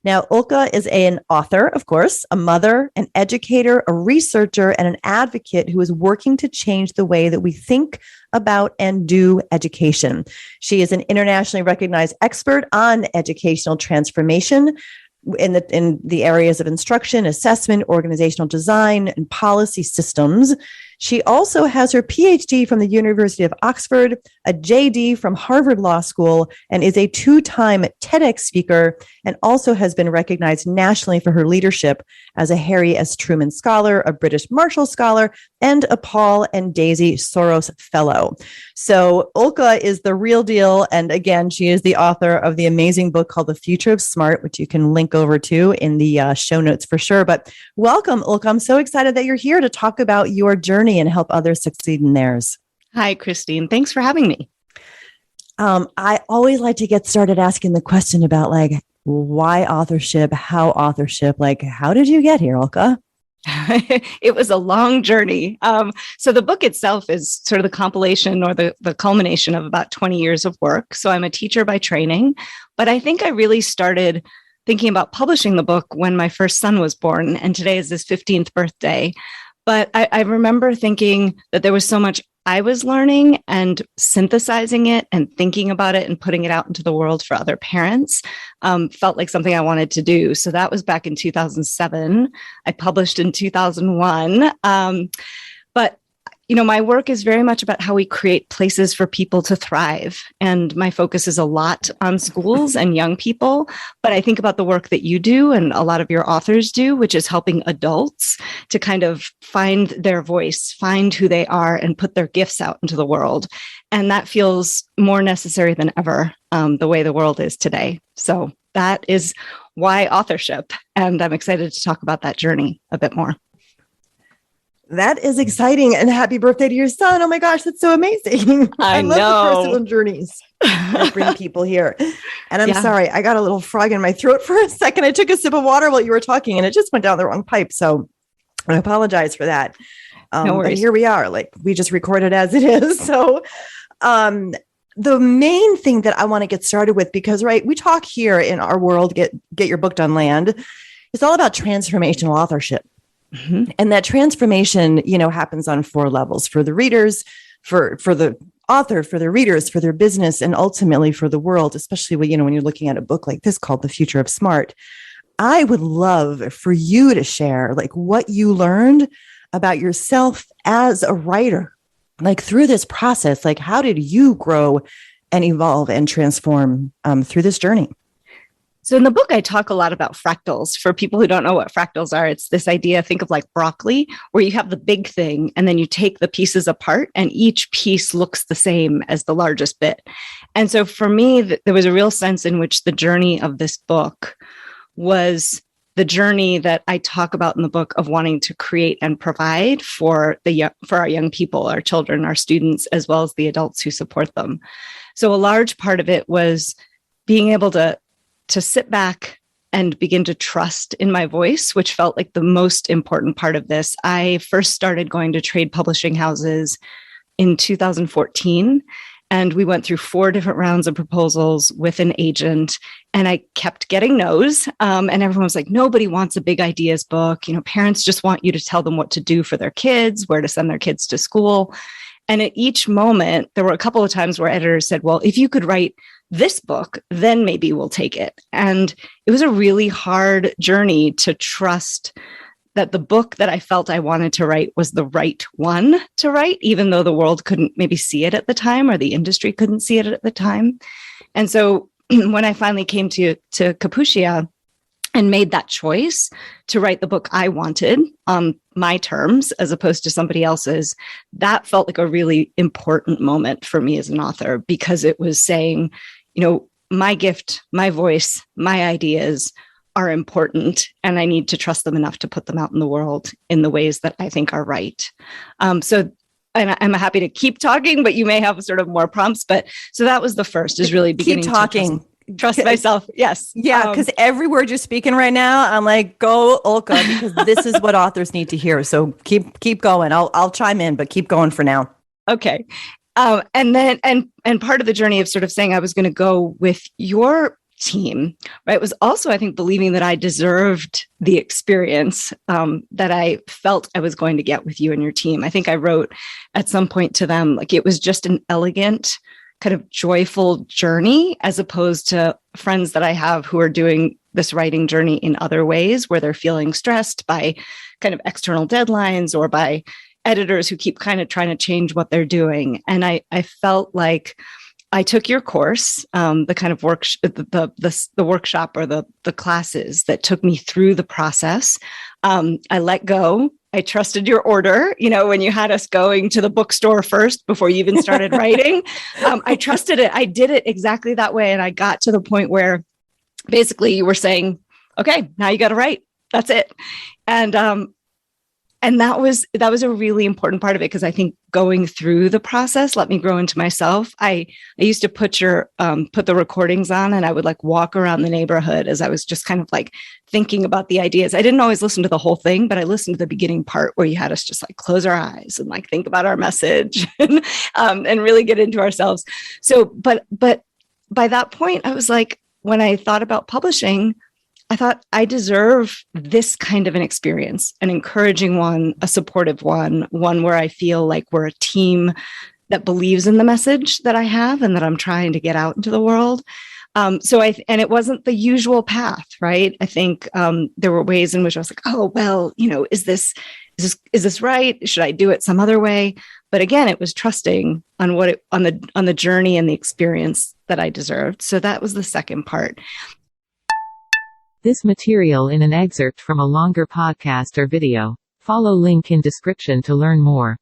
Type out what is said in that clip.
Now, Ulcca is an author, of course, a mother, an educator, a researcher, and an advocate who is working to change the way that we think about and do education. She is an internationally recognized expert on educational transformation in the areas of instruction, assessment, organizational design, and policy systems. She also has her PhD from the University of Oxford, a JD from Harvard Law School, and is a 2-time TEDx speaker, and also has been recognized nationally for her leadership as a Harry S. Truman Scholar, a British Marshall Scholar, and a Paul and Daisy Soros Fellow. So Ulcca is the real deal. And again, she is the author of the amazing book called The Future of Smart, which you can link over to in the show notes for sure. But welcome, Ulcca. I'm so excited that you're here to talk about your journey and help others succeed in theirs. Hi, Christine. Thanks for having me. I always like to get started asking the question about why authorship, how authorship, how did you get here, Ulcca? It was a long journey. So the book itself is sort of the compilation or the culmination of about 20 years of work. So I'm a teacher by training, but I think I really started thinking about publishing the book when my first son was born, and today is his 15th birthday. But I remember thinking that there was so much I was learning, and synthesizing it and thinking about it and putting it out into the world for other parents felt like something I wanted to do. So that was back in 2007. I published in 2001. But my work is very much about how we create places for people to thrive. And my focus is a lot on schools and young people. But I think about the work that you do and a lot of your authors do, which is helping adults to kind of find their voice, find who they are, and put their gifts out into the world. And that feels more necessary than ever, the way the world is today. So that is why authorship. And I'm excited to talk about that journey a bit more. That is exciting. And happy birthday to your son. Oh my gosh, that's so amazing. I love know. the personal journeys that bring people here. And I'm sorry, I got a little frog in my throat for a second. I took a sip of water while you were talking and it just went down the wrong pipe. So I apologize for that. No worries. But here we are, we just recorded as it is. So the main thing that I want to get started with, because we talk here in our world, get your book done land. It's all about transformational authorship. Mm-hmm. And that transformation, happens on 4 levels: for the readers, for the author, for the readers, for their business, and ultimately for the world, especially when you're looking at a book like this called The Future of Smart. I would love for you to share what you learned about yourself as a writer, through this process. How did you grow and evolve and transform through this journey? So in the book, I talk a lot about fractals. For people who don't know what fractals are, it's this idea, think of like broccoli, where you have the big thing and then you take the pieces apart and each piece looks the same as the largest bit. And so for me, there was a real sense in which the journey of this book was the journey that I talk about in the book of wanting to create and provide for our young people, our children, our students, as well as the adults who support them. So a large part of it was being able to sit back and begin to trust in my voice, which felt like the most important part of this. I first started going to trade publishing houses in 2014, and we went through 4 different rounds of proposals with an agent, and I kept getting no's. And everyone was like, nobody wants a big ideas book. Parents just want you to tell them what to do for their kids, where to send their kids to school. And at each moment, there were a couple of times where editors said, well, if you could write this book, then maybe we'll take it. And it was a really hard journey to trust that the book that I felt I wanted to write was the right one to write, even though the world couldn't maybe see it at the time, or the industry couldn't see it at the time. And so when I finally came to Kapushia and made that choice to write the book I wanted on my terms as opposed to somebody else's, that felt like a really important moment for me as an author, because it was saying, my gift, my voice, my ideas are important, and I need to trust them enough to put them out in the world in the ways that I think are right. And I'm happy to keep talking, but you may have sort of more prompts. But so that was the first, is really beginning keep talking. to trust myself. Yes. Yeah. Because every word you're speaking right now, I'm like, go Ulcca, because this is what authors need to hear. So keep going. I'll chime in, but keep going for now. Okay. And then part of the journey of sort of saying I was going to go with your team, right? It was also, I think, believing that I deserved the experience that I felt I was going to get with you and your team. I think I wrote at some point to them, like, it was just an elegant, kind of joyful journey, as opposed to friends that I have who are doing this writing journey in other ways, where they're feeling stressed by kind of external deadlines or by editors who keep kind of trying to change what they're doing. And I felt like I took your course, the kind of the workshop or the classes that took me through the process. I let go. I trusted your order. When you had us going to the bookstore first before you even started writing, I trusted it. I did it exactly that way. And I got to the point where basically you were saying, okay, now you got to write. That's it. And that was a really important part of it, because I think going through the process let me grow into myself. I used to put the recordings on, and I would like walk around the neighborhood as I was just kind of like thinking about the ideas. I didn't always listen to the whole thing, but I listened to the beginning part where you had us just like close our eyes and like think about our message and really get into ourselves. So, but by that point, I was like, when I thought about publishing, I thought I deserve this kind of an experience, an encouraging one, a supportive one where I feel like we're a team that believes in the message that I have and that I'm trying to get out into the world. And it wasn't the usual path, right? I think there were ways in which I was like, oh, well, is this right? Should I do it some other way? But again, it was trusting on on the journey and the experience that I deserved. So that was the second part. This material in an excerpt from a longer podcast or video. Follow link in description to learn more.